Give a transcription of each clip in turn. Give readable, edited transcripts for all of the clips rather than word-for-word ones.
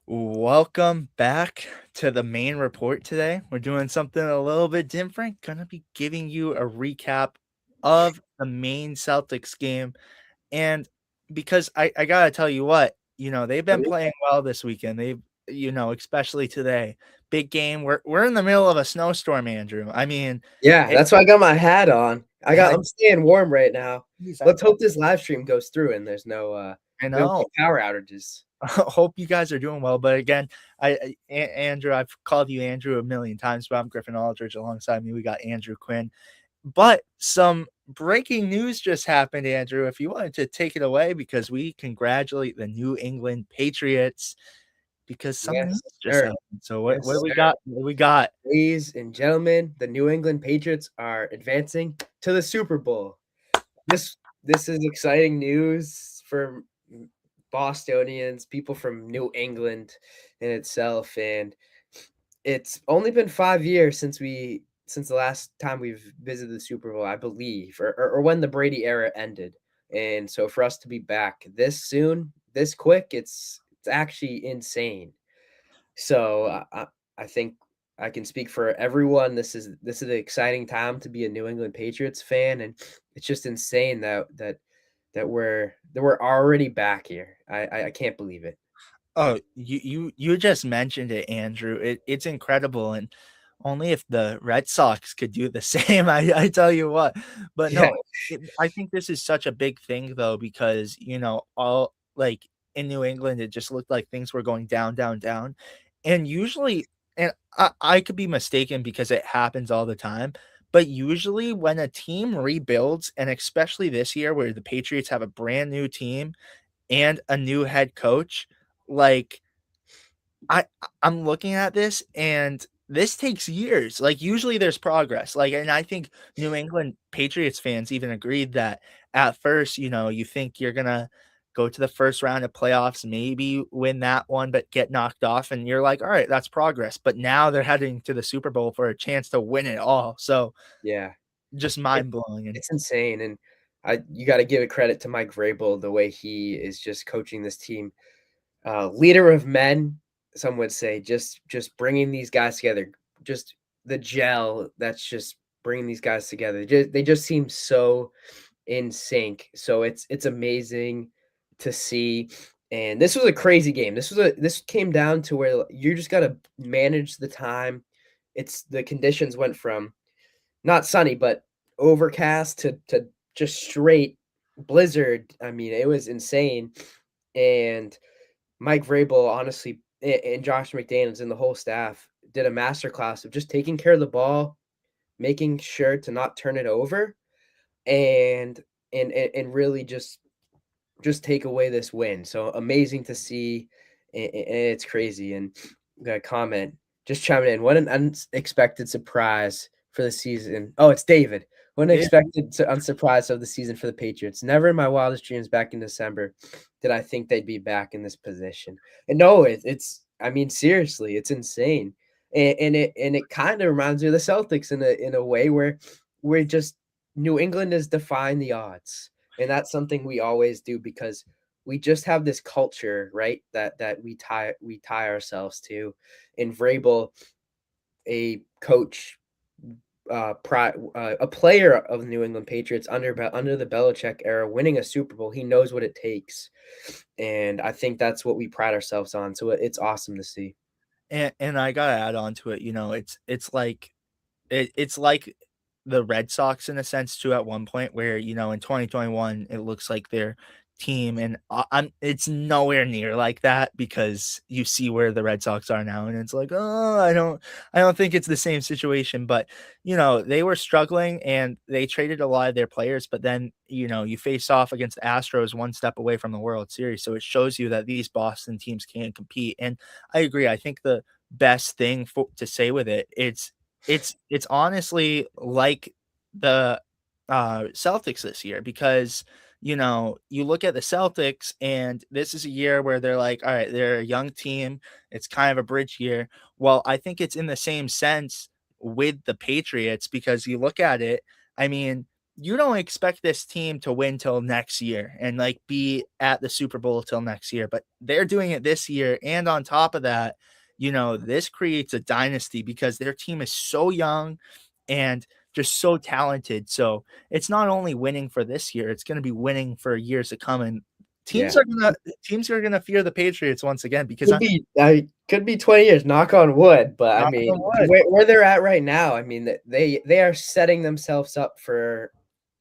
Welcome back to the main report today. We're doing something a little bit different. Gonna be giving you a recap of the Maine Celtics game. And because I gotta tell you what, they've been playing well this weekend. They've, especially today. Big game. We're in the middle of a snowstorm, Andrew. I mean, Yeah, it, that's why I got my hat on. yeah, I'm staying warm right now. geez, Let's hope this live stream goes through and there's I no know. power outages. Hope you guys are doing well. But again, Andrew, I've called you Andrew a million times, but I'm Griffin Aldrich. Alongside me, we got Andrew Quinn. But some breaking news just happened, Andrew. If you wanted to take it away, because we congratulate the New England Patriots because some news Yes, just sir. happened. So what Yes, do we sir. got? What do we got? Ladies and gentlemen, the New England Patriots are advancing to the Super Bowl. This is exciting news for Bostonians, people from New England in itself, and it's only been 5 years since the last time we've visited the Super Bowl, I believe, or when the Brady era ended. And so for us to be back this soon, this quick, it's actually insane. So I think I can speak for everyone. This is an exciting time to be a New England Patriots fan, and it's just insane that we're already back here. I can't believe it. Oh, you just mentioned it, Andrew. It's incredible, and only if the Red Sox could do the same, I tell you what. But Yeah, no, I think this is such a big thing though, because all like in New England, it just looked like things were going down, down, down. And usually, and I could be mistaken because it happens all the time, but usually when a team rebuilds, and especially this year where the Patriots have a brand new team and a new head coach, like, I'm looking at this and this takes years. Like, usually there's progress. Like, and I think New England Patriots fans even agreed that at first, you think you're gonna go to the first round of playoffs, maybe win that one, but get knocked off, and you're like, all right, that's progress. But now they're heading to the Super Bowl for a chance to win it all. So yeah. just It mind blowing. And it's insane, and you gotta give it credit to Mike Vrabel, the way he is just coaching this team. Leader of men, some would say, just bringing these guys together, just the gel that's just bringing these guys together. They just seem so in sync. So it's amazing to see. And this was a crazy game. This came down to where you just gotta manage the time. It's the conditions went from not sunny, but overcast to just straight blizzard. I mean, it was insane. And Mike Vrabel, honestly, and Josh McDaniels and the whole staff did a masterclass of just taking care of the ball, making sure to not turn it over, and and really just take away this win. So amazing to see, and it's crazy. And got a comment just chiming in. What an unexpected surprise for the season. Oh, it's David. What an yeah, unexpected unsurprise of the season for the Patriots. Never in my wildest dreams back in December did I think they'd be back in this position. And no, it's I mean seriously, it's insane. And it kind of reminds me of the Celtics in a way where we're just New England is defying the odds, and that's something we always do because we just have this culture, right? That we tie ourselves to. In Vrabel, a coach, a player of the New England Patriots under the Belichick era, winning a Super Bowl, he knows what it takes, and I think that's what we pride ourselves on. So it's awesome to see. and I gotta add on to it. It's like it's like the Red Sox in a sense too at one point where, in 2021, it looks like their team and I'm it's nowhere near like that because you see where the Red Sox are now and it's like, "Oh, I don't think it's the same situation." But, they were struggling and they traded a lot of their players, but then, you face off against the Astros one step away from the World Series. So it shows you that these Boston teams can compete. And I agree. I think the best thing to say with it, it's honestly like the, Celtics this year because, you look at the Celtics and this is a year where they're like, "All right, they're a young team. It's kind of a bridge year." Well, I think it's in the same sense with the Patriots because you look at it, I mean, you don't expect this team to win till next year and like be at the Super Bowl till next year, but they're doing it this year. And on top of that, this creates a dynasty because their team is so young and just so talented. So it's not only winning for this year, it's going to be winning for years to come. And Yeah. teams are gonna fear the Patriots once again because Could be 20 years, knock on wood, but I knock mean, on wood. where they're at right now, I mean, that they are setting themselves up for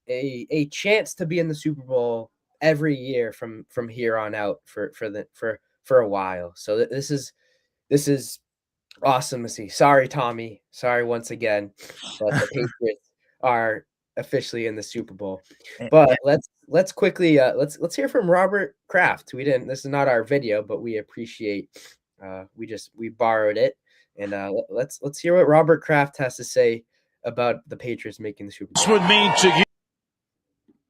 a chance to be in the Super Bowl every year from here on out for a while. So this is awesome to see. Sorry, Tommy. Sorry once again, but the Patriots are officially in the Super Bowl. But let's quickly let's hear from Robert Kraft. This is not our video, but we appreciate we borrowed it. And let's hear what Robert Kraft has to say about the Patriots making the Super Bowl. This would mean to you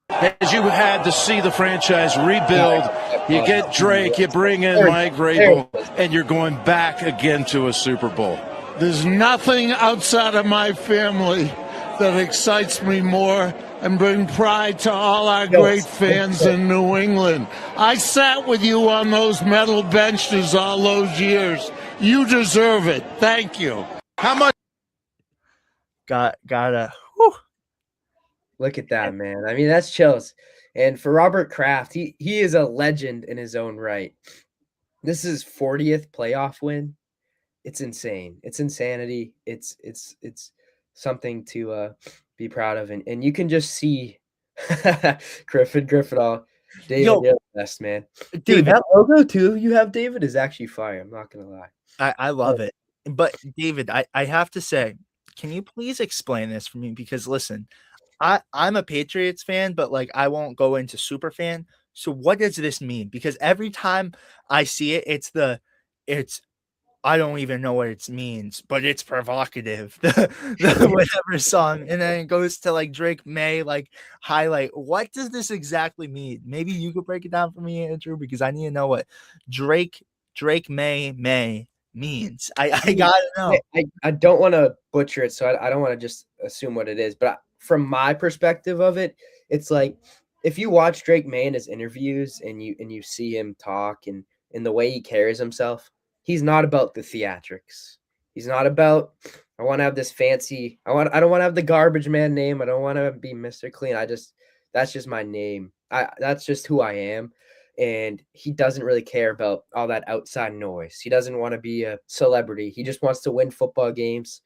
as you had to see the franchise rebuild. You get Drake, you bring in Mike Vrabel, and you're going back again to a Super Bowl. There's nothing outside of my family that excites me more and bring pride to all our great fans in New England. I sat with you on those metal benches all those years. You deserve it. Thank you. How much? Gotta. Look at that, man. I mean, that's chills. And for Robert Kraft, he is a legend in his own right. This is 40th playoff win. It's insane. It's insanity. It's something to be proud of. And you can just see Griffin Aldrich. David, you're the best, man. Dude, that logo too you have, David, is actually fire. I'm not gonna lie. I love it. But David, I have to say, can you please explain this for me? Because listen, I'm a Patriots fan, but like I won't go into super fan. So what does this mean? Because every time I see it, it's I don't even know what it means, but it's provocative. The whatever song, and then it goes to like Drake May like highlight. What does this exactly mean? Maybe you could break it down for me, Andrew, because I need to know what Drake May means. I gotta know. I don't want to butcher it, so I don't want to just assume what it is. But from my perspective of it, it's like if you watch Drake May in his interviews and you see him talk and the way he carries himself, he's not about the theatrics. He's not about I want to have this fancy. I don't want to have the garbage man name. I don't want to be Mr. Clean. That's just my name. That's just who I am. And he doesn't really care about all that outside noise. He doesn't want to be a celebrity. He just wants to win football games,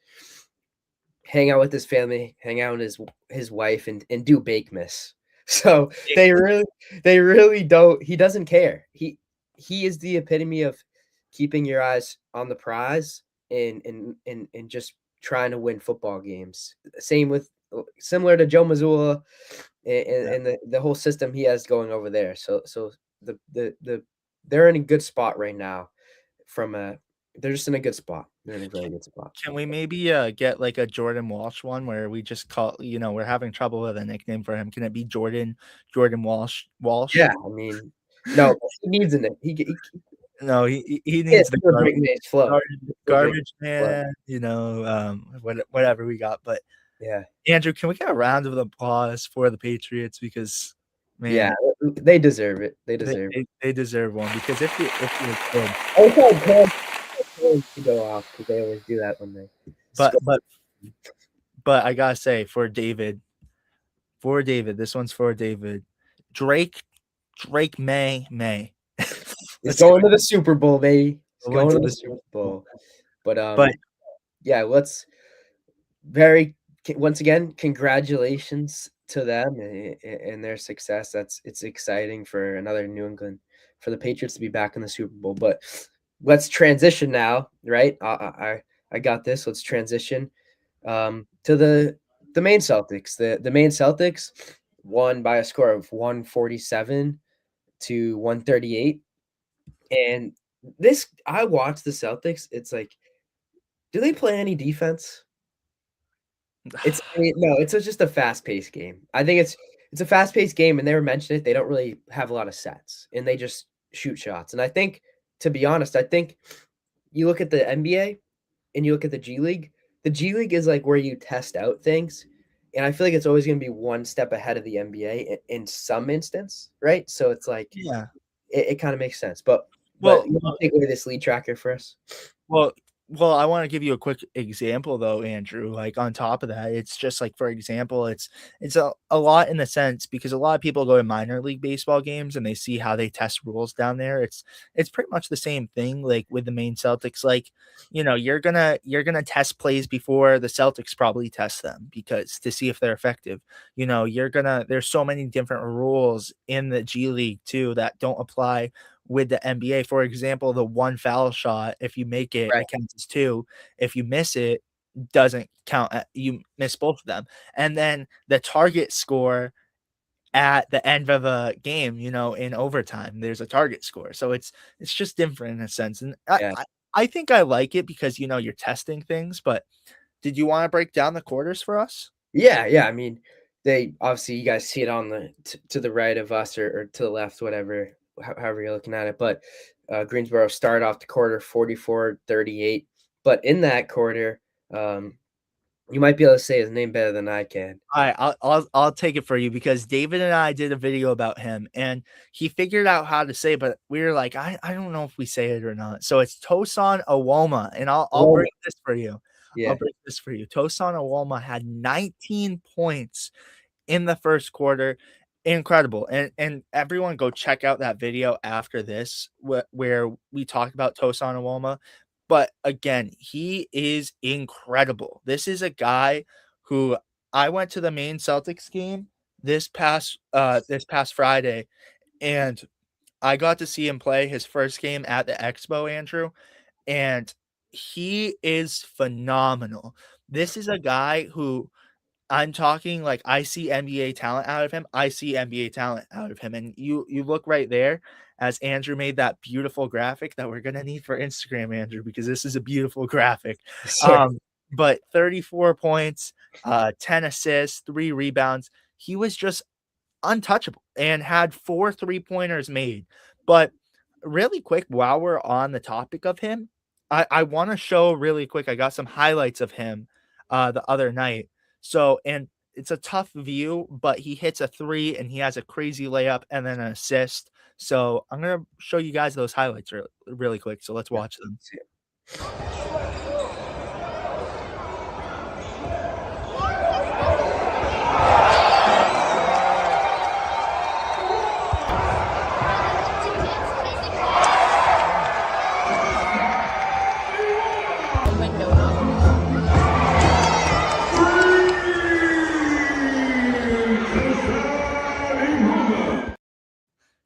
hang out with his family, hang out with his wife, and do Bakemas. So they really don't. He doesn't care. He is the epitome of keeping your eyes on the prize and just trying to win football games. Similar to Joe Mazzulla and the whole system he has going over there. So they're in a good spot right now. They're just in a good spot. They're in a very good spot. Can we maybe get like a Jordan Walsh one where we just call, we're having trouble with a nickname for him. Can it be Jordan Walsh? Yeah, I mean, no, he needs a name. No, he needs the garbage man, whatever we got. But yeah, Andrew, can we get a round of applause for the Patriots? Because man, yeah, they deserve it. They deserve one because if you could, to go off because they always do that when they. But I gotta say for David, this one's for David. Drake May. He's going to the Super Bowl, baby. He's going to the Super Bowl. But yeah, once again, congratulations to them and their success. It's exciting for another New England, for the Patriots to be back in the Super Bowl. But let's transition now, right? I got this. Let's transition to the Maine Celtics. The Maine Celtics won by a score of 147 to 138. And I watched the Celtics. It's like, do they play any defense? It's just a fast-paced game. I think it's a fast-paced game, and they were mentioning it. They don't really have a lot of sets, and they just shoot shots. And I think, to be honest, you look at the NBA and you look at the G League. The G League is like where you test out things, and I feel like it's always going to be one step ahead of the NBA in some instance, right? So it's like Yeah. it kind of makes sense. But Well, you want to take away this lead tracker for us? Well well, I wanna give you a quick example though, Andrew, like, on top of that, it's just like, for example, it's a lot in the sense because a lot of people go to minor league baseball games and they see how they test rules down there. It's pretty much the same thing, like, with the Maine Celtics, like, you're gonna test plays before the Celtics probably test them because to see if they're effective. There's so many different rules in the G League too that don't apply with the NBA. For example, the one foul shot, if you make it, Right. it counts as 2. If you miss it, doesn't count, you miss both of them. And then the target score at the end of a game, in overtime, there's a target score. So it's just different in a sense. And Yeah. I think I like it because, you're testing things, but did you wanna break down the quarters for us? Yeah, yeah. I mean, they obviously you guys see it on the to the right of us or to the left, whatever, however you're looking at it. But Greensboro started off the quarter 44-38. But in that quarter, you might be able to say his name better than I can. Alright, I'll take it for you because David and I did a video about him, and he figured out how to say it, but we were like, I don't know if we say it or not. So it's Tosan Awoma, and I'll Roma. break this for you. I'll Yeah. break this for you. Tosan Awoma had 19 points in the first quarter. Incredible. And everyone go check out that video after this where we talk about Tosan Awoma. But again, he is incredible. This is a guy who I went to the Maine Celtics game this past Friday, and I got to see him play his first game at the expo, Andrew, and he is phenomenal. This is a guy who I'm talking like I see NBA talent out of him. I see NBA talent out of him. And you look right there as Andrew made that beautiful graphic that we're gonna need for Instagram, Andrew, because this is a beautiful graphic. Sure. But 34 points, 10 assists, 3 rebounds. He was just untouchable and had 4 three-pointers made. But really quick, while we're on the topic of him, I wanna show really quick, I got some highlights of him, the other night. And it's a tough view, but he hits a 3 and he has a crazy layup and then an assist. So I'm gonna show you guys those highlights really quick, so let's Yeah. watch them.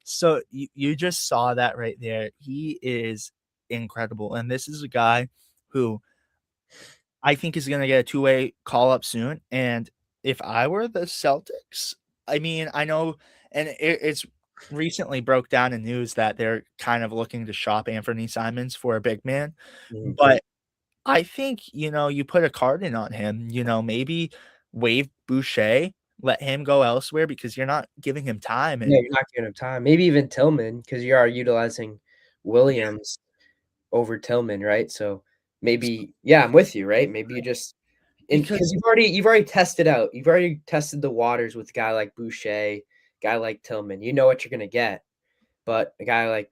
So you just saw that right there. He is incredible, and this is a guy who I think is gonna get a two-way call up soon, and if I were the Celtics, I mean, I know and it's recently broke down in news that they're kind of looking to shop Anthony Simons for a big man, Mhm. but I think, you put a card in on him, maybe waive Boucher, let him go elsewhere because you're not giving him time, Yeah, and you're not giving him time. Maybe even Tillman because you are utilizing yeah, Williams over Tillman, right? So maybe, yeah, I'm with you, right? Maybe you just and because because you've already tested out, you've already tested the waters with a guy like Boucher, guy like Tillman. You know what you're gonna get, but a guy like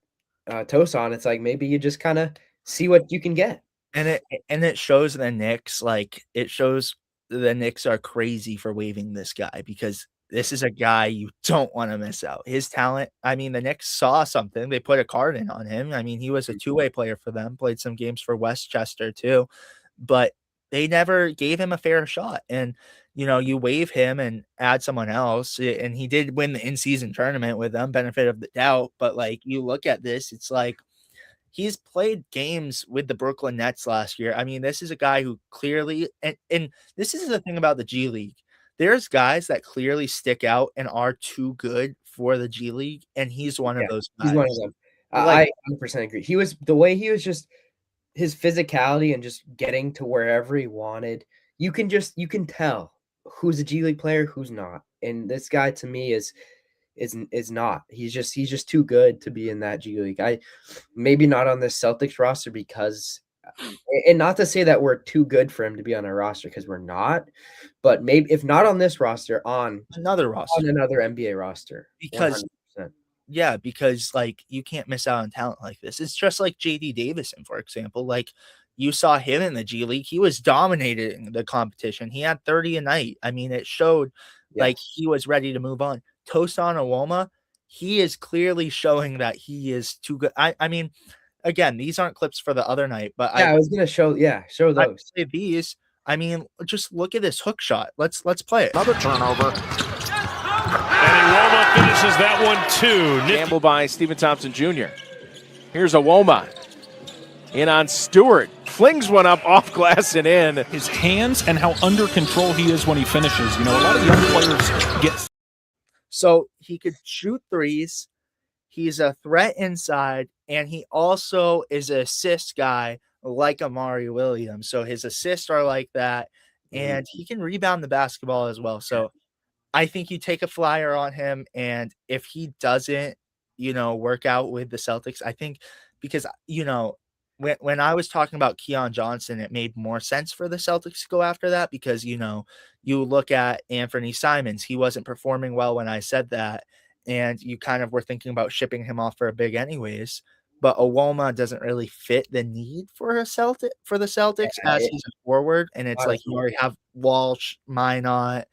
Tosan, it's like maybe you just kind of see what you can get. And it shows the Knicks are crazy for waiving this guy because this is a guy you don't wanna miss out. His talent I mean, the Knicks saw something, they put a card in on him. I mean, he was a two-way player for them, played some games for Westchester too, but they never gave him a fair shot, and, you waive him and add someone else, and he did win the in-season tournament with them, benefit of the doubt, but, like, you look at this, it's like he's played games with the Brooklyn Nets last year. I mean, this is a guy who clearly and this is the thing about the G League. There's guys that clearly stick out and are too good for the G League, and he's one of Yeah, those he's one of guys. them. Like, I 100% agree. He was the way he was just his physicality and just getting to wherever he wanted. You can tell who's a G League player, who's not. And this guy to me is not. He's just too good to be in that G League. I maybe not on the Celtics roster because And not to say that we're too good for him to be on our roster, because we're not, but maybe if not on this roster, on Another roster. another NBA roster. Because 100%. yeah, because, like, you can't miss out on talent like this. It's just like JD Davison, for example. Like, you saw him in the G League. He was dominating the competition. He had 30 a night. I mean, it showed like Yes. he was ready to move on. Tosan Awoma, he is clearly showing that he is too good. I mean, again, these aren't clips for the other night, but Yeah, I was gonna show I those. say these. I mean, just look at this hook shot. Let's play it. Another turnover. And Iwoma finishes that one too. Gamble by Stephen Thompson Jr. Here's Iwoma. In on Stewart. Flings one up off glass and in. His hands and how under control he is when he finishes. You know, a lot of young players get. So he could shoot threes. He's a threat inside, and he also is an assist guy like Amari Williams. So his assists are like that, and he can rebound the basketball as well. So I think you take a flyer on him, and if he doesn't, work out with the Celtics, I think because, when I was talking about Keon Johnson, it made more sense for the Celtics to go after that because, you look at Anthony Simons, he wasn't performing well when I said that, and you kind of were thinking about shipping him off for a big anyways. But Awoma doesn't really fit the need for the Celtics as he's a forward, and it's like you already have Walsh, Minot,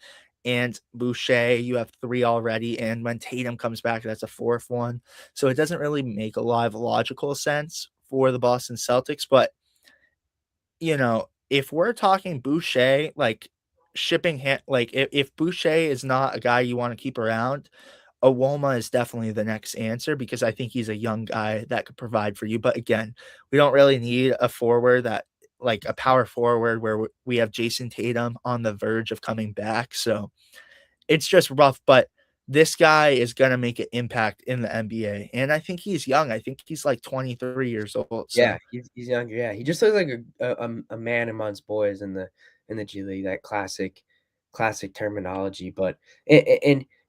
and Boucher. You have 3 already, and when Tatum comes back, that's a 4th one. So it doesn't really make a lot of logical sense for the Boston Celtics. But if we're talking Boucher, like shipping him, like if Boucher is not a guy you want to keep around, Awoma is definitely the next answer because I think he's a young guy that could provide for you. But again, we don't really need a forward that like a power forward where we have Jason Tatum on the verge of coming back. So it's just rough, but this guy is going to make an impact in the NBA. And I think he's young. I think he's like 23 years old. So. Yeah, he's younger. Yeah, he just looks like a man amongst boys in the G League. That classic terminology. But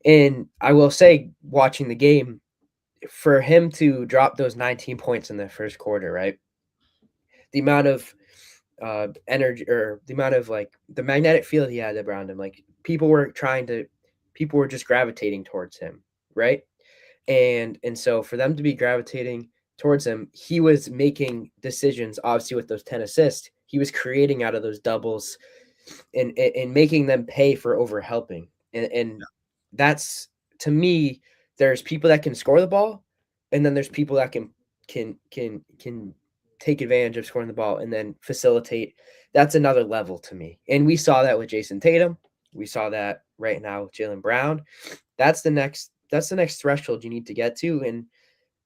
and I will say, watching the game, for him to drop those 19 points in the first quarter, right? The amount of energy, or the amount of like the magnetic field he had around him, like people were just gravitating towards him, right? And so for them to be gravitating towards him, he was making decisions, obviously with those 10 assists, he was creating out of those doubles and making them pay for over helping. And that's, to me, there's people that can score the ball, and then there's people that can take advantage of scoring the ball and then facilitate. That's another level to me. And we saw that with Jason Tatum. We saw that right now with Jaylen Brown. That's the next threshold you need to get to. And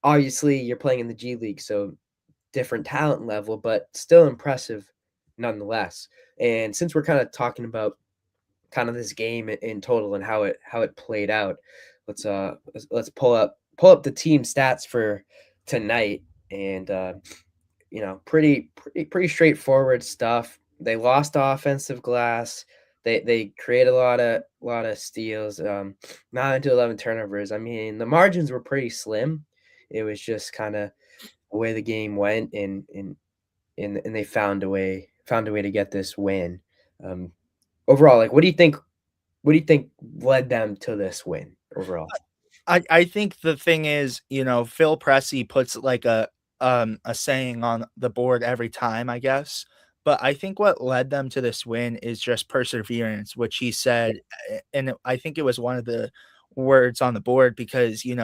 obviously you're playing in the G League, so different talent level, but still impressive nonetheless. And since we're kind of talking about kind of this game in total and how it played out, let's pull up the team stats for tonight. And pretty straightforward stuff. They lost offensive glass. They create a lot of steals, 9 to 11 turnovers. I mean, the margins were pretty slim. It was just kind of the way the game went, and they found a way to get this win. Overall, like, what do you think led them to this win overall? I think the thing is, Phil Pressey puts like a saying on the board every time, I guess. But I think what led them to this win is just perseverance, which he said, and I think it was one of the words on the board because you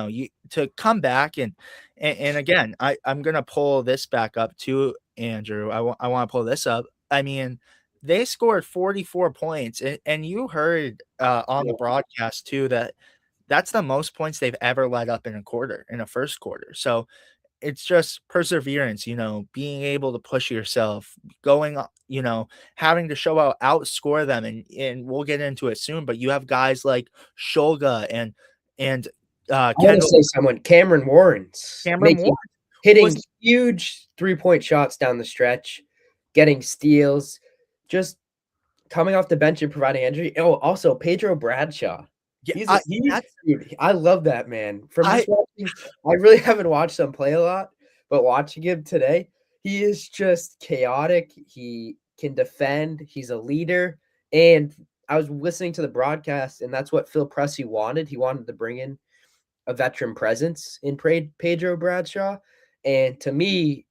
to come back and again, I'm gonna pull this back up too, Andrew. I want to pull this up. I mean, they scored 44 points, and you heard on the broadcast too that that's the most points they've ever let up in a first quarter. So it's just perseverance, being able to push yourself, going, having to outscore them. And we'll get into it soon, but you have guys like Shulga and I want to say someone, Cameron Warren, hitting huge 3-point shots down the stretch, getting steals, just coming off the bench and providing energy. Oh, also Pedro Bradshaw. Yeah, dude, I love that man. I really haven't watched him play a lot, but watching him today, He is just chaotic. He can defend. He's a leader. And I was listening to the broadcast, and that's what Phil Pressey wanted. He wanted to bring in a veteran presence in Pedro Bradshaw. And to me,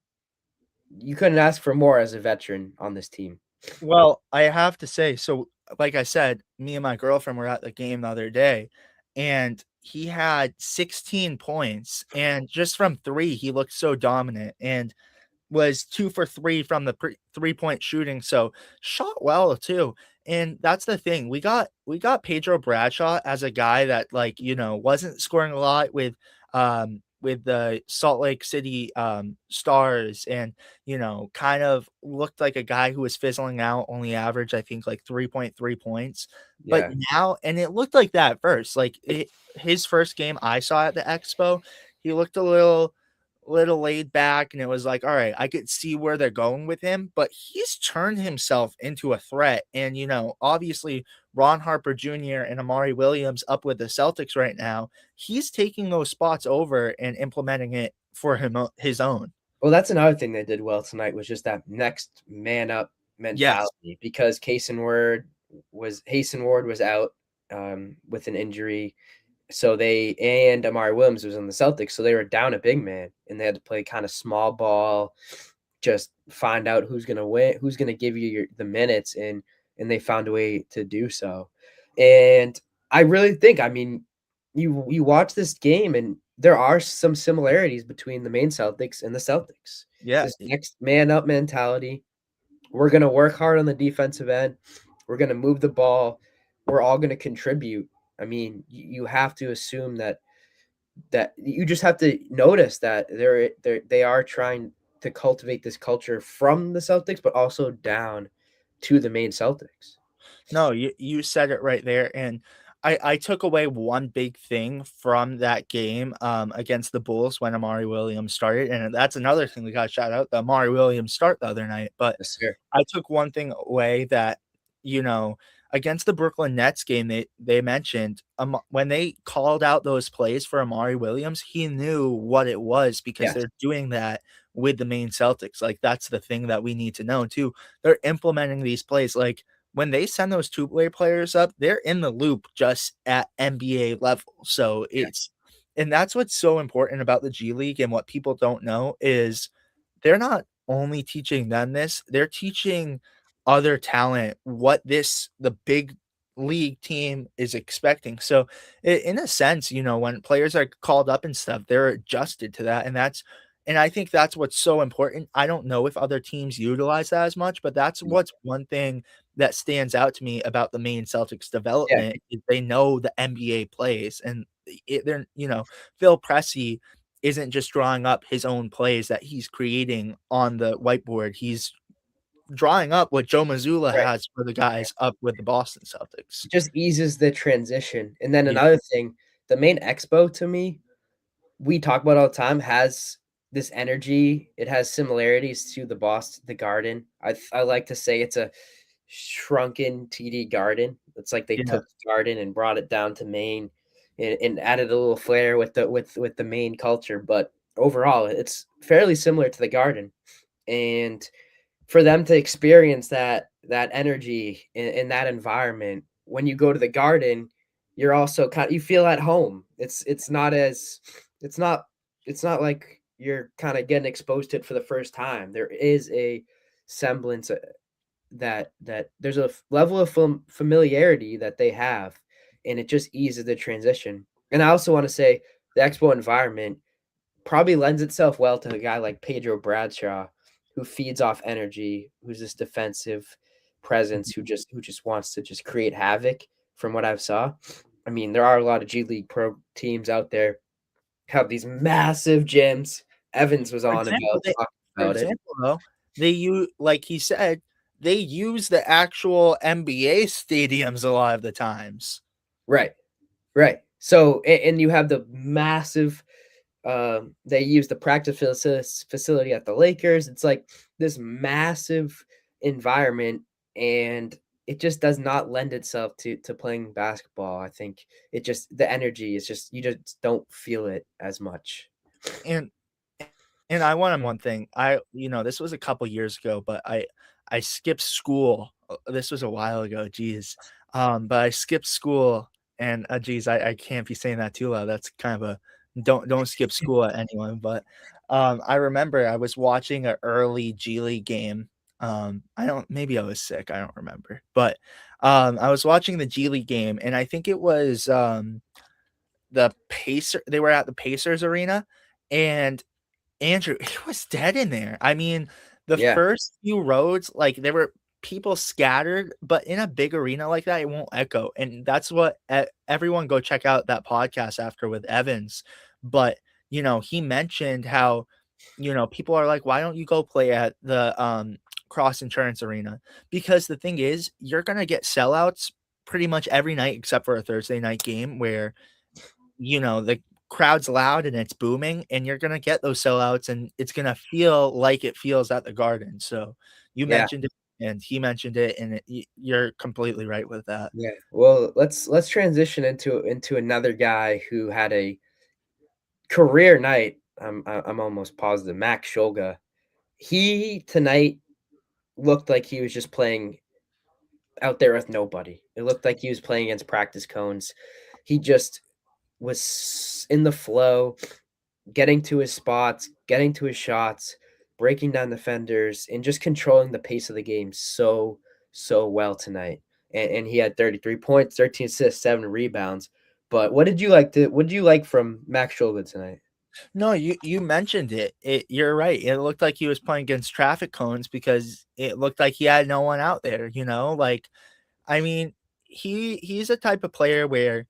you couldn't ask for more as a veteran on this team. Well, I have to say, so like I said, me and my girlfriend were at the game the other day, and he had 16 points, and just from 3, he looked so dominant, and was 2 for 3 from the three-point shooting, so shot well too. And that's the thing. We got Pedro Bradshaw as a guy that, like, wasn't scoring a lot with the Salt Lake City Stars, and kind of looked like a guy who was fizzling out, only averaged I think like 3.3 points. But Yeah. now, and it looked like that at first. Like his first game I saw at the Expo, he looked a little laid back, and it was like, all right, I could see where they're going with him, but he's turned himself into a threat. And obviously Ron Harper Jr. and Amari Williams up with the Celtics right now, he's taking those spots over and implementing it for his own. Well, that's another thing they did well tonight, was just that next man up Yes. mentality, because Hasten Ward was out with an injury. So and Amari Williams was in the Celtics, so they were down a big man, and they had to play kind of small ball, just find out who's going to win, who's going to give you the minutes, and they found a way to do so. And I really think, I mean, you watch this game, and there are some similarities between the Maine Celtics and the Celtics. Yeah. This next man up mentality. We're going to work hard on the defensive end. We're going to move the ball. We're all going to contribute. I mean, you have to assume that you just have to notice that they are trying to cultivate this culture from the Celtics, but also down to the Maine Celtics. No, you said it right there, and I took away one big thing from that game against the Bulls when Amari Williams started, and that's another thing we got to shout out, the Amari Williams start the other night. But Yes, sir. I took one thing away that, against the Brooklyn Nets game, they mentioned when they called out those plays for Amari Williams, he knew what it was, because Yes. they're doing that with the Maine Celtics. Like, that's the thing that we need to know too. They're implementing these plays. Like, when they send those two-way players up, they're in the loop just at NBA level. So and that's what's so important about the G League, and what people don't know is they're not only teaching them this, they're teaching other talent what the big league team is expecting. So in a sense, when players are called up and stuff, they're adjusted to that. And I think that's what's so important. I don't know if other teams utilize that as much, but that's what's one thing that stands out to me about the Maine Celtics Yeah. development is they know the NBA plays, and they're, Phil Pressey isn't just drawing up his own plays that he's creating on the whiteboard. He's drawing up what Joe Mazzulla Right. has for the guys up with the Boston Celtics. It just eases the transition. And then Yeah. another thing, the Maine Expo, to me, we talk about all the time, has this energy. It has similarities to the Garden. I like to say it's a shrunken TD Garden. It's like they Yeah. took the Garden and brought it down to Maine, and added a little flair with the Maine culture. But overall, it's fairly similar to the Garden. And for them to experience that energy in that environment, when you go to the Garden, you're also you feel at home. It's not like you're kind of getting exposed to it for the first time. There is a semblance that there's a level of familiarity that they have, and it just eases the transition. And I also want to say the Expo environment probably lends itself well to a guy like Pedro Bradshaw, who feeds off energy, who's this defensive presence, who just wants to just create havoc. From what I've saw, I mean, there are a lot of G League pro teams out there have these massive gyms. Evans was on about it. Though, like he said, they use the actual NBA stadiums a lot of the times. Right. So, and you have the massive, they use the practice facility at the Lakers. It's like this massive environment, and it just does not lend itself to playing basketball. I think the energy is just, you just don't feel it as much. And And I want one thing. This was a couple years ago, but I skipped school. This was a while ago, geez. But I skipped school and geez, I can't be saying that too loud. That's kind of a don't skip school at anyone. But I remember I was watching an early G League game. I don't maybe I was sick, I don't remember. But I was watching the G League game and I think it was they were at the Pacers arena and Andrew, he was dead in there. I mean, the Yeah. first few rows, like, there were people scattered, but in a big arena like that, it won't echo, and that's what everyone go check out that podcast after with Evans, but, he mentioned how, people are like, "Why don't you go play at the, Cross Insurance Arena?" Because the thing is, you're gonna get sellouts pretty much every night except for a Thursday night game where the crowd's loud and it's booming, and you're gonna get those sellouts, and it's gonna feel like it feels at the Garden. So you Yeah. mentioned it, and he mentioned it, and you're completely right with that. Yeah. Well, let's transition into another guy who had a career night. I'm almost positive. Max Shulga. He tonight looked like he was just playing out there with nobody. It looked like he was playing against practice cones. He just was in the flow, getting to his spots, getting to his shots, breaking down defenders, and just controlling the pace of the game so well tonight. And he had 33 points, 13 assists, 7 rebounds. But what did you like from Max Shulga tonight? No, you mentioned it. You're right. It looked like he was playing against traffic cones because it looked like he had no one out there, like I mean, he's a type of player where,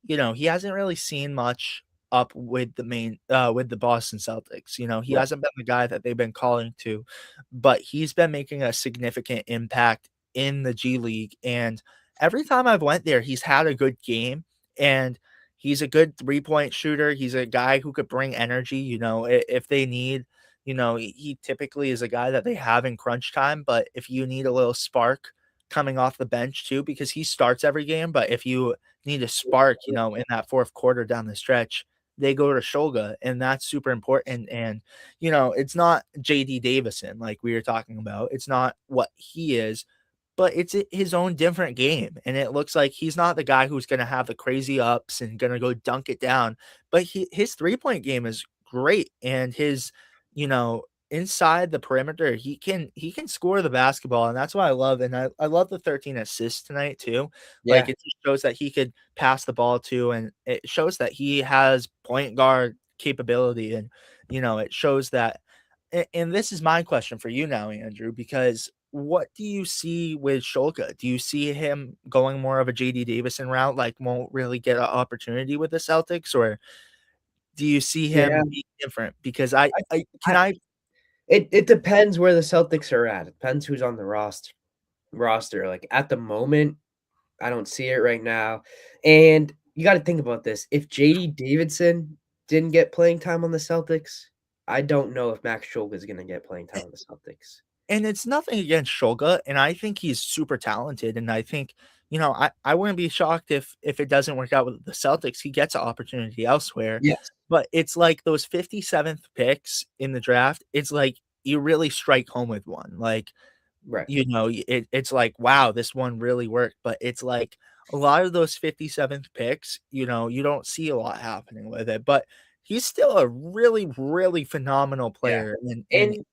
he hasn't really seen much up with with the Boston Celtics. He Right. hasn't been the guy that they've been calling to, but he's been making a significant impact in the G League. And every time I've went there, he's had a good game and he's a good 3-point shooter. He's a guy who could bring energy, if they need, he typically is a guy that they have in crunch time. But if you need a little spark, coming off the bench too, because he starts every game, but if you need a spark, in that fourth quarter down the stretch, they go to Shulga, and that's super important. And, it's not JD Davison like we were talking about. It's not what he is, but it's his own different game. And it looks like he's not the guy who's going to have the crazy ups and going to go dunk it down, but his 3-point game is great. And his, inside the perimeter, he can score the basketball, and that's what I love. And I love the 13 assists tonight too. Yeah. Like, it just shows that he could pass the ball too, and it shows that he has point guard capability. And it shows that. And this is my question for you now, Andrew, because what do you see with Shulka? Do you see him going more of a JD Davison route, like won't really get an opportunity with the Celtics, or do you see Yeah. him being different? Because I can I I it depends where the Celtics are at. It depends who's on the roster. Like at the moment, I don't see it right now. And you got to think about this. If JD Davidson didn't get playing time on the Celtics, I don't know if Max Shulga is going to get playing time on the Celtics. And it's nothing against Shulga, and I think he's super talented, and I think, I wouldn't be shocked if it doesn't work out with the Celtics, he gets an opportunity elsewhere. Yes. But it's like those 57th picks in the draft, it's like you really strike home with one. Like, Right. it's like, wow, this one really worked. But it's like a lot of those 57th picks, you don't see a lot happening with it. But he's still a really, really phenomenal Yeah. player. And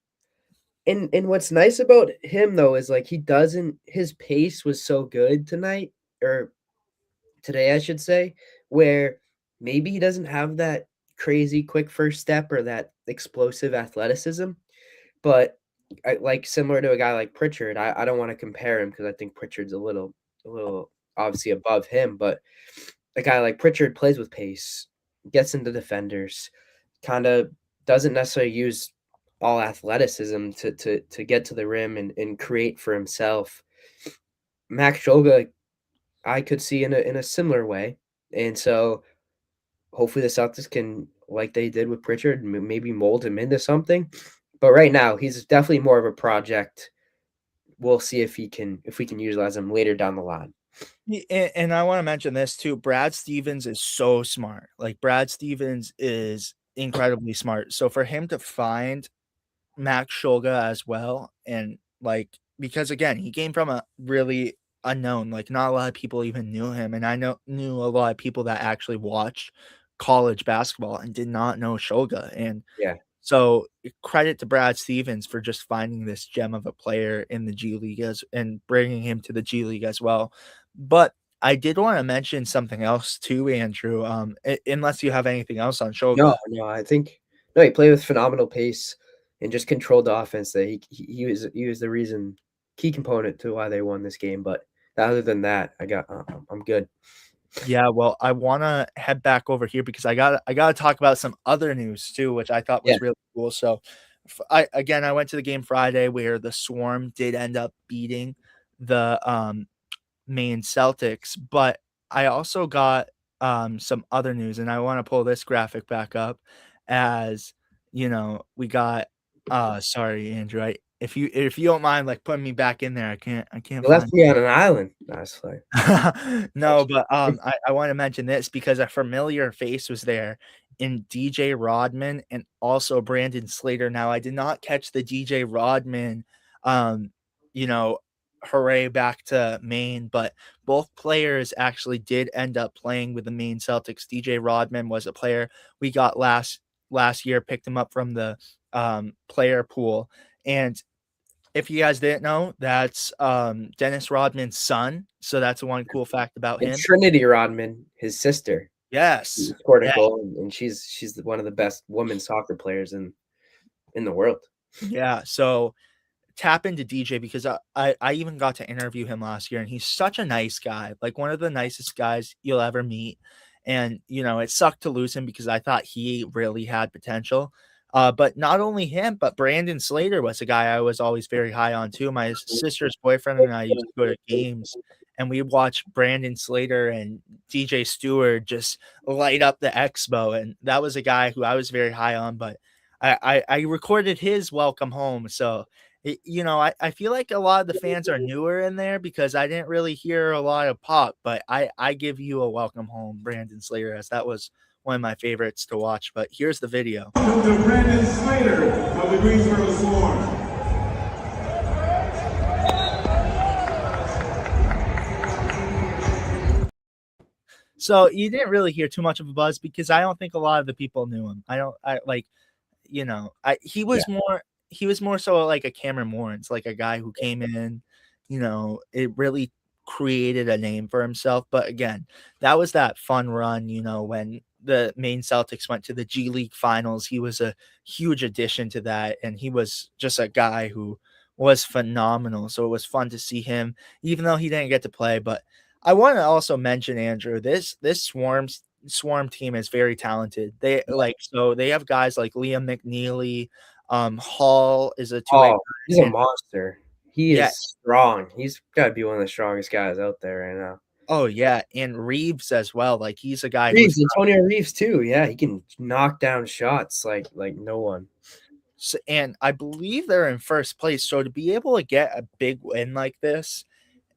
And what's nice about him though is like his pace was so good tonight or today I should say, where maybe he doesn't have that crazy quick first step or that explosive athleticism, but like similar to a guy like Pritchard, I don't want to compare him because I think Pritchard's a little obviously above him, but a guy like Pritchard plays with pace, gets into defenders, kind of doesn't necessarily use all athleticism to get to the rim and create for himself. Max Shulga, I could see in a similar way, and so hopefully the Celtics can, like they did with Pritchard, maybe mold him into something. But right now, he's definitely more of a project. We'll see if we can utilize him later down the line. And I want to mention this too. Brad Stevens is so smart. Like, Brad Stevens is incredibly smart. So for him to find Max Shulga as well, and, like because, again, he came from a really unknown, like, not a lot of people even knew him, and I knew a lot of people that actually watched college basketball and did not know Shulga, and Yeah. so, credit to Brad Stevens for just finding this gem of a player in the G League and bringing him to the G League as well. But I did wanna mention something else too, Andrew, unless you have anything else on No, Shulga. no, I think no, he played with phenomenal pace and just controlled the offense. That he was the reason, key component to why they won this game. But other than that, I'm good. Yeah, well, I wanna head back over here because I gotta talk about some other news too, which I thought Yeah, was really cool. So, I went to the game Friday where the Swarm did end up beating the, Maine Celtics, but I also got, some other news, and I wanna pull this graphic back up as, we got sorry, Andrew, if you don't mind, like, putting me back in there, I can't you left find. me on an island. That's like No, but, I wanna mention this because a familiar face was there in DJ Rodman and also Brandon Slater. Now, I did not catch the DJ Rodman, um, you know, hooray back to Maine, but both players actually did end up playing with the Maine Celtics. DJ Rodman was a player we got last year, picked him up from the, player pool, and if you guys didn't know, that's, Dennis Rodman's son, so that's one cool fact about and him. Trinity Rodman, his sister, Yes. scored a Yeah, goal, and she's one of the best women's soccer players in the world. yeah, so tap into DJ because I even got to interview him last year, and he's such a nice guy, like, one of the nicest guys you'll ever meet, and, it sucked to lose him because I thought he really had potential, but not only him, but Brandon Slater was a guy I was always very high on too. My sister's boyfriend and I used to go to games, and we watched Brandon Slater and DJ Stewart just light up the expo, and that was a guy who I was very high on, but I recorded his welcome home, so I feel like a lot of the fans are newer in there because I didn't really hear a lot of pop, but I give you a welcome home, Brandon Slater, as that was one of my favorites to watch. But here's the video. Welcome to Brandon Slater of the Greensboro Swarm. So you didn't really hear too much of a buzz because I don't think a lot of the people knew him. I like, he Yeah, was more so like a Cameron Lawrence, like a guy who came in, it really created a name for himself. But again, that was that fun run, when the Maine Celtics went to the G League finals. He was a huge addition to that, and he was just a guy who was phenomenal. So it was fun to see him, even though he didn't get to play. But I want to also mention, Andrew, this Swarm team is very talented. They have guys like Liam McNeely, Hall is a two-way oh, he's guy, a and monster. He yeah, is strong. He's gotta be one of the strongest guys out there right now. oh yeah, and Reeves as well. Like he's a guy who's Reeves, Antonio Reeves too. Yeah, he can knock down shots like no one. and I believe they're in first place. So to be able to get a big win like this,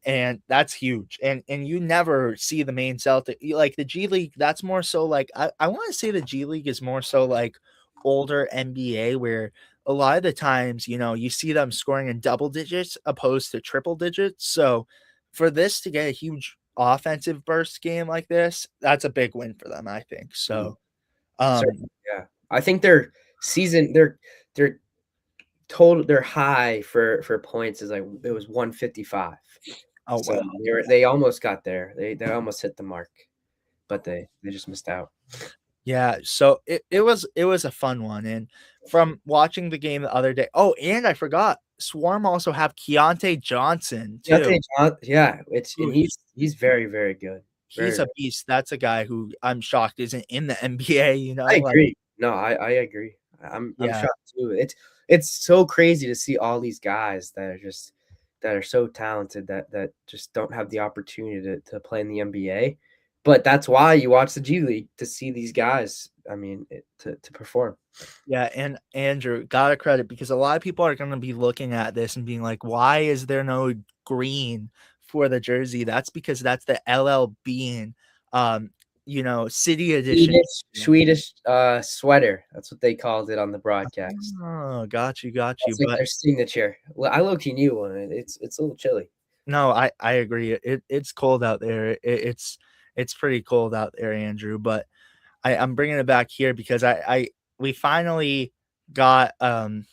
and that's huge. And you never see the Maine Celtic like the G League. That's more so like I want to say the G League is more so like older NBA where a lot of the times you see them scoring in double digits opposed to triple digits. So for this to get a huge offensive burst game like this, that's a big win for them, I think. Mhm. So um Certainly, yeah. I think their season, their total, their high for points is like it was 155. oh So wow. they almost got there. They almost hit the mark, but they just missed out. Yeah, so it was a fun one, and from watching the game the other day. Oh, and I forgot, Swarm also have Keontae Johnson too. Yeah, it's Who and he's very, very good. he's Very, a very. beast. That's a guy who I'm shocked isn't in the NBA, I like agree. No, I agree. I'm yeah. shocked too. It's so crazy to see all these guys that are so talented that just don't have the opportunity to play in the NBA. But that's why you watch the G League to see these guys. I mean, to perform. Yeah, and Andrew, gotta credit because a lot of people are gonna be looking at this and being like, "Why is there no green for the jersey?" That's because that's the LL Bean, um, city edition. Swedish sweater. That's what they called it on the broadcast. Oh, got you. That's like But their signature. Well, I low-key knew one. It's a little chilly. no, I agree. It's cold out there. It's pretty cold out there, Andrew. But I'm bringing it back here because we finally got a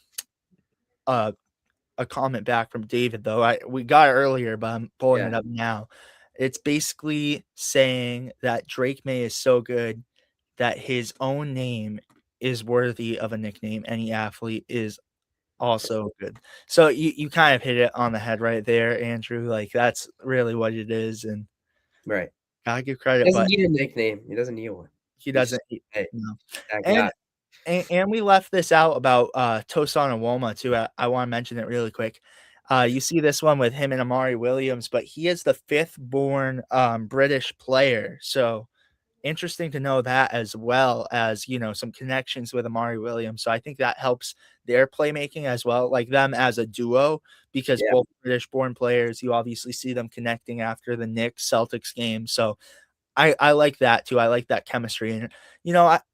comment back from David though. We got it earlier, but I'm pulling it up now. It's basically saying that Drake May is so good that his own name is worthy of a nickname. Any athlete is also good. So you kind of hit it on the head right there, Andrew. Like that's really what it is, and right. gotta give credit. He doesn't but need a nickname. He doesn't need one. he doesn't. Hey, No. that And guy. And we left this out about Tosan Awoma too. I want to mention it really quick. You see this one with him and Amari Williams, but he is the fifth-born British player. So interesting to know that, as well as some connections with Amari Williams. So I think that helps their playmaking as well, like them as a duo, because both British-born players. You obviously see them connecting after the Knicks Celtics game. So I like that too. I like that chemistry. And,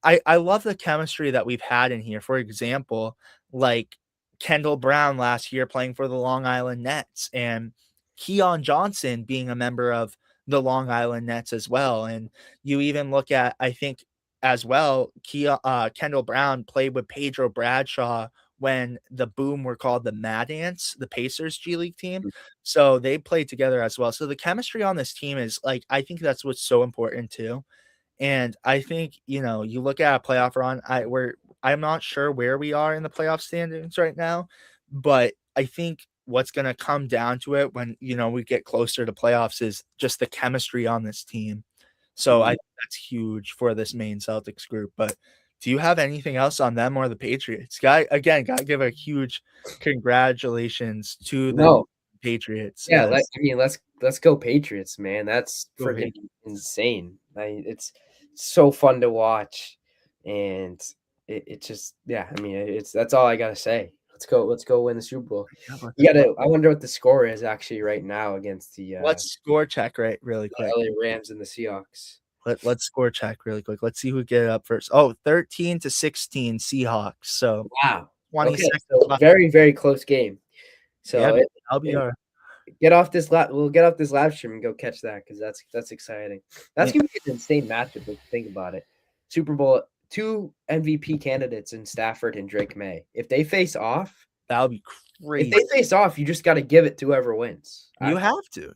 I love the chemistry that we've had in here. For example, like Kendall Brown last year playing for the Long Island Nets, and Keon Johnson being a member of the Long Island Nets as well. And you even look at, I think as well, Kendall Brown played with Pedro Bradshaw when the Boom were called the Mad Ants, the Pacers G League team. So they played together as well. So the chemistry on this team is like, I think that's what's so important too. And I think, you look at a playoff run, I'm not sure where we are in the playoff standings right now, but I think what's going to come down to it when, we get closer to playoffs is just the chemistry on this team. So I think that's huge for this Maine Celtics group. But do you have anything else on them or the Patriots? Got to give a huge congratulations to the Patriots. Yeah, let's go Patriots, man. That's freaking insane. It's so fun to watch, and it just that's all I gotta say. Let's go win the Super Bowl. I wonder what the score is actually right now against the let's score check really quick. LA Rams and the Seahawks. Let's score check really quick. Let's see who get it up first. Oh, 13-16 Seahawks. So wow. 20 okay, seconds so very, very close game. So I'll be all right. We'll get off this live stream and go catch that, because that's exciting. That's gonna be an insane matchup if you think about it. Super Bowl, 2 MVP candidates in Stafford and Drake May. If they face off, that'll be crazy. If they face off, you just got to give it to whoever wins. You have to.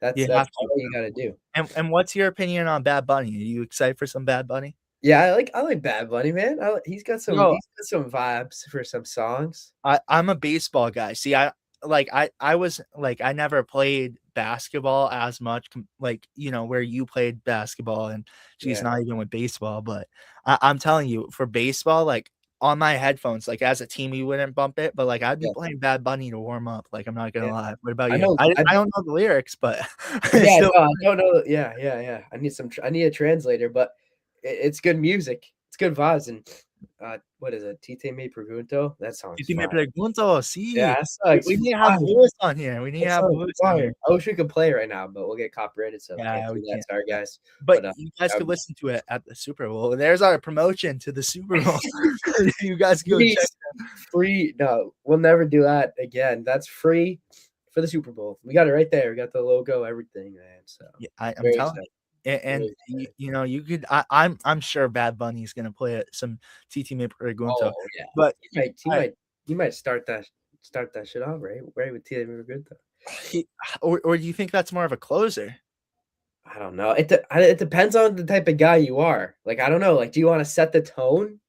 That's all you got to do. And what's your opinion on Bad Bunny? Are you excited for some Bad Bunny? Yeah, I like Bad Bunny, man. He's got some vibes for some songs. I'm a baseball guy. See, I never played basketball as much, where you played basketball, and she's not even with baseball. But I'm telling you, for baseball, like on my headphones, like as a team, you wouldn't bump it, but like I'd be playing Bad Bunny to warm up. Like I'm not gonna lie. What about you? I don't know the lyrics, but I don't know. Yeah. I need a translator, but it's good music. It's good vibes. And what is it? Tite Me Pregunto? That song. Tite Me Pregunto. See, yeah, we need to have Lewis on here. We need to have Lewis on here. I wish we could play right now, but we'll get copyrighted. So sorry, guys. But you guys could listen to it at the Super Bowl. There's our promotion to the Super Bowl. You guys go check it out. Free. No, we'll never do that again. That's free for the Super Bowl. We got it right there. We got the logo, everything, man. So I'm telling you. And you could. I'm sure Bad Bunny is gonna play some Tite Me Pregunto. Oh, yeah. But he might start that shit off right with Tite Me Pregunto. Or do you think that's more of a closer? I don't know. It depends on the type of guy you are. Like I don't know. Like, do you want to set the tone?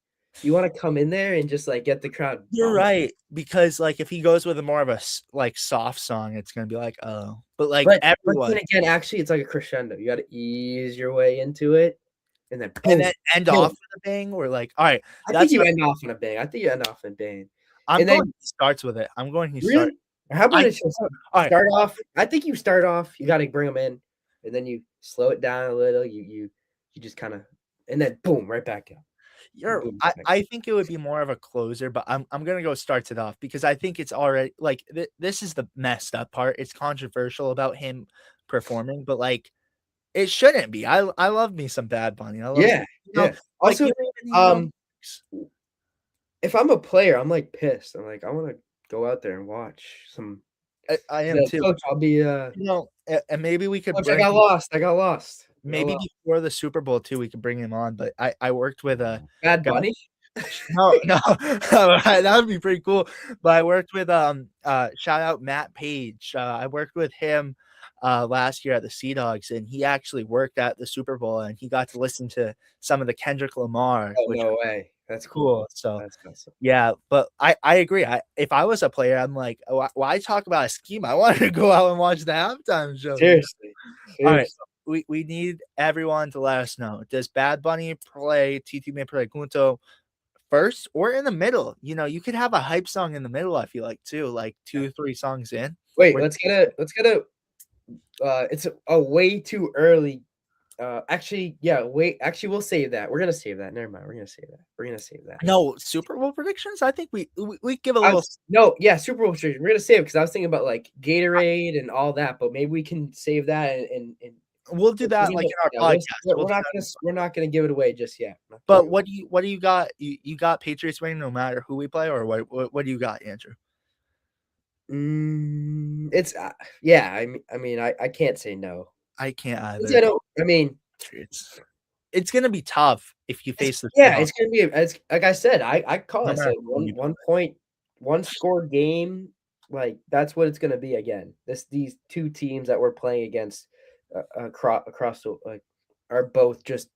You want to come in there and just like get the crowd. You're right, because like if he goes with a more of a like soft song, it's gonna be like, oh, but like everyone. But then again, actually, it's like a crescendo. You got to ease your way into it, and then end off with a bang, or like, all right. I think you end off in a bang. I'm going. He starts with it. I'm going. He starts. How about it? Start off. I think you start off. You got to bring them in, and then you slow it down a little. You just kind of, and then boom, right back up. I think it would be more of a closer, but I'm gonna go starts it off, because I think it's already like this is the messed up part. It's controversial about him performing, but like It shouldn't be. I love me some Bad Bunny. I love Yeah, yeah. like Also, you don't even need no lyrics. if I'm a player, I'm like pissed. I'm like, I want to go out there and watch some. I am The too. coach, I'll be. And maybe we could Coach, bring I got lost. I got lost. maybe before the Super Bowl too, we could bring him on. But I worked with a Bad guy. Bunny. No, that would be pretty cool. But I worked with shout out Matt Page. I worked with him last year at the Sea Dogs, and he actually worked at the Super Bowl, and he got to listen to some of the Kendrick Lamar, Oh, which no was way. That's cool. So That's awesome. yeah, but I agree. If I was a player, I'm like, why talk about a scheme? I wanted to go out and watch the halftime show. Seriously. All right. We need everyone to let us know. Does Bad Bunny play TT Me Pregunto first or in the middle? You know, you could have a hype song in the middle, I feel like too, like 2-3 songs in. Wait, let's get a it's way too early. Actually, we'll save that. We're gonna save that. Never mind. We're gonna save that. No, Super Bowl predictions? I think we give a little Super Bowl predictions. We're gonna save it because I was thinking about like Gatorade and all that, but maybe we can save that and we'll do that like in our podcast. We're not gonna give it away just yet. But what do you got? You got Patriots winning no matter who we play, or what do you got, Andrew? It's I mean I can't say no. I can't either. It's gonna be tough if you face the it's gonna be like I said, I call it like 1 score game. Like that's what it's gonna be again. These two teams that we're playing against across like are both just.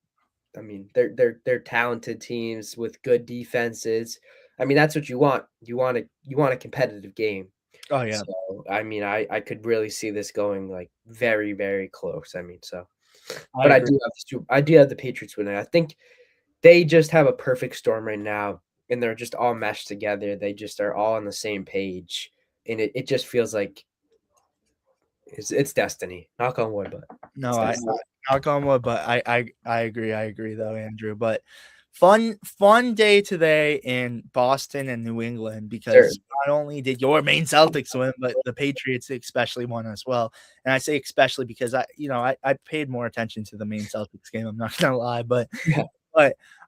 I mean, they're talented teams with good defenses. I mean, that's what you want. You want a competitive game. Oh yeah. So, I mean, I could really see this going like very, very close. I mean, but I do have the Patriots winning. I think they just have a perfect storm right now, and they're just all meshed together. They just are all on the same page, and it just feels like it's destiny. Knock on wood, but no, knock on wood, but I agree though, Andrew. But fun day today in Boston and New England because not only did your Maine Celtics win, but the Patriots especially won as well. And I say especially because I paid more attention to the Maine Celtics game. I'm not gonna lie, but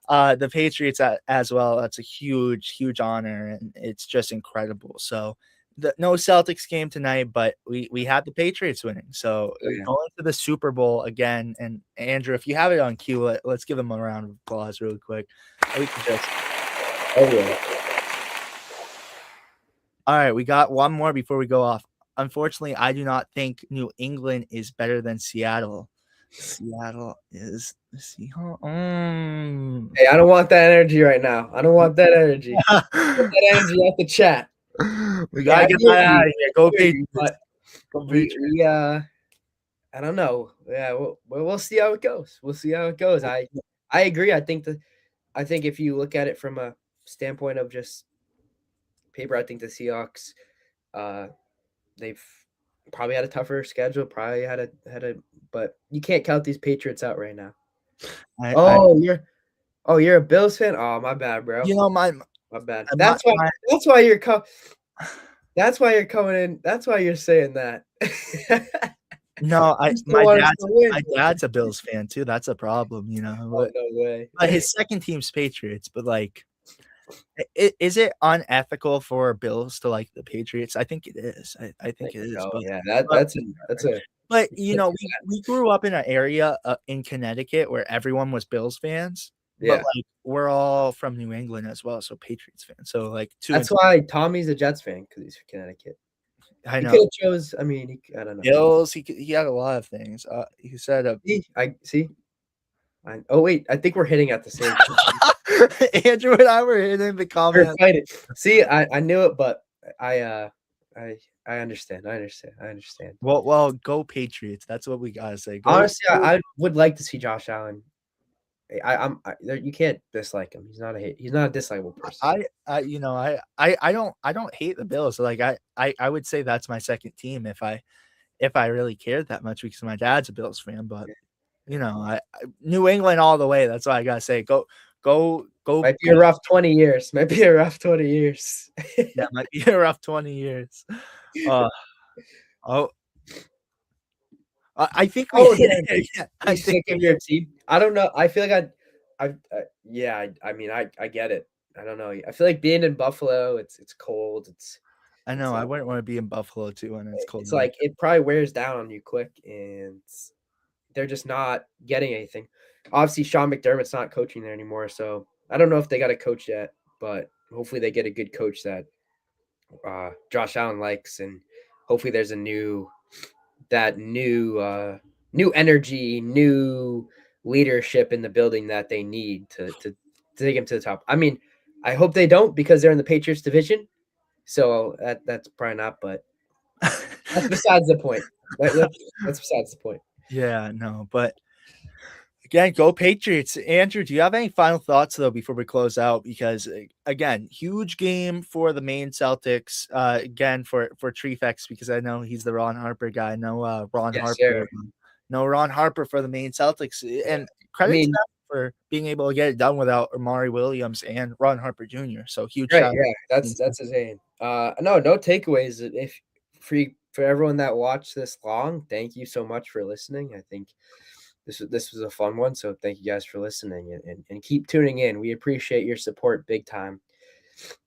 the Patriots as well. That's a huge honor, and it's just incredible. So. No Celtics game tonight, but we had the Patriots winning. So going to the Super Bowl again. And Andrew, if you have it on cue, let's give him a round of applause really quick. We can just. All right, we got one more before we go off. Unfortunately, I do not think New England is better than Seattle. Seattle is the Seahawks. Hey, I don't want that energy right now. I don't want that energy. Get that energy out the chat. We gotta get that out of here. Go Patriots. I don't know. Yeah, we'll see how it goes. I agree. I think if you look at it from a standpoint of just paper, I think the Seahawks, they've probably had a tougher schedule. Probably had a, but you can't count these Patriots out right now. You're a Bills fan. Oh, my bad, bro. You know my bad. That's why you're coming in. That's why you're saying that. No, my dad's a Bills fan too. That's a problem, you know. No way. His second team's Patriots, but like, is it unethical for Bills to like the Patriots? I think it is. I think it is. But, yeah, that's a. But you know, we grew up in an area in Connecticut where everyone was Bills fans. Yeah, but like we're all from New England as well, so Patriots fans. So like that's why Tommy's a Jets fan because he's from Connecticut. I know. He could have chose. I mean, I don't know. Bills. He had a lot of things. He said, I see. Oh wait, I think we're hitting at the same time. Andrew and I were hitting the comment. See, I knew it, but I understand. Well, go Patriots. That's what we gotta say. Honestly, I would like to see Josh Allen. You can't dislike him. He's not a dislikable person. I don't hate the Bills. Like I would say that's my second team if I really cared that much because my dad's a Bills fan. But you know, I New England all the way. That's why I gotta say go. Might be a rough 20 years. Yeah, might be a rough 20 years. I think we Oh, did. Yeah, I He's sick think of your team. I don't know. I feel like yeah. I mean, I get it. I don't know. I feel like being in Buffalo, it's cold. I It's know. I like wouldn't want to be in Buffalo too when it's cold. it's like it probably wears down on you quick, and they're just not getting anything. Obviously, Sean McDermott's not coaching there anymore, so I don't know if they got a coach yet, but hopefully they get a good coach that Josh Allen likes, and hopefully there's a new energy, new leadership in the building that they need to take him to the top. I mean, I hope they don't because they're in the Patriots division, so that's probably not. But that's besides the point. That's besides the point. Yeah, no, but again, go Patriots. Andrew, do you have any final thoughts though before we close out? Because again, huge game for the Maine Celtics. Again for Trefex, because I know he's the Ron Harper guy. No Ron Yes, Harper. sir. No Ron Harper for the Maine Celtics. And I credit to mean, them for being able to get it done without Amari Williams and Ron Harper Jr. So huge right, shout yeah, that's his aim. No takeaways. If for everyone that watched this long, thank you so much for listening. I think this was a fun one, so thank you guys for listening and keep tuning in. We appreciate your support big time.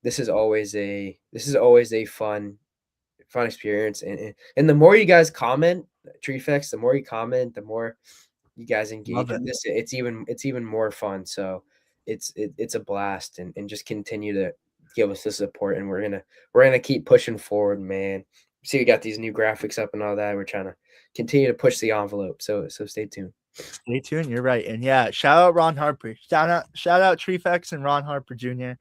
This is always a fun experience, and the more you guys comment, Trefex, the more you comment, the more you guys engage with this. It's even more fun. So it's a blast, and just continue to give us the support, and we're gonna keep pushing forward, man. See, we got these new graphics up and all that. We're trying to continue to push the envelope. So stay tuned. Stay tuned. You're right. And yeah, shout out Ron Harper. Shout out Trefex and Ron Harper Jr.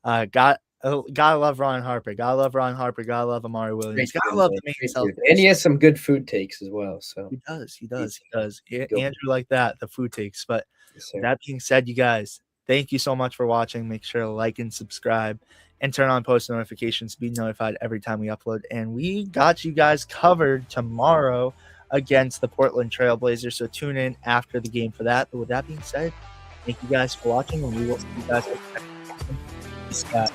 Gotta love Ron Harper. Gotta love Ron Harper. Gotta love Amari Williams. Gotta love the Maine Celtics. And he has some good food takes as well. So he does. Andrew like that, the food takes. But yes, that being said, you guys, thank you so much for watching. Make sure to like and subscribe and turn on post notifications to be notified every time we upload. And we got you guys covered tomorrow against the Portland Trailblazers. So tune in after the game for that. But with that being said, thank you guys for watching, and we will see you guys next time. Peace out.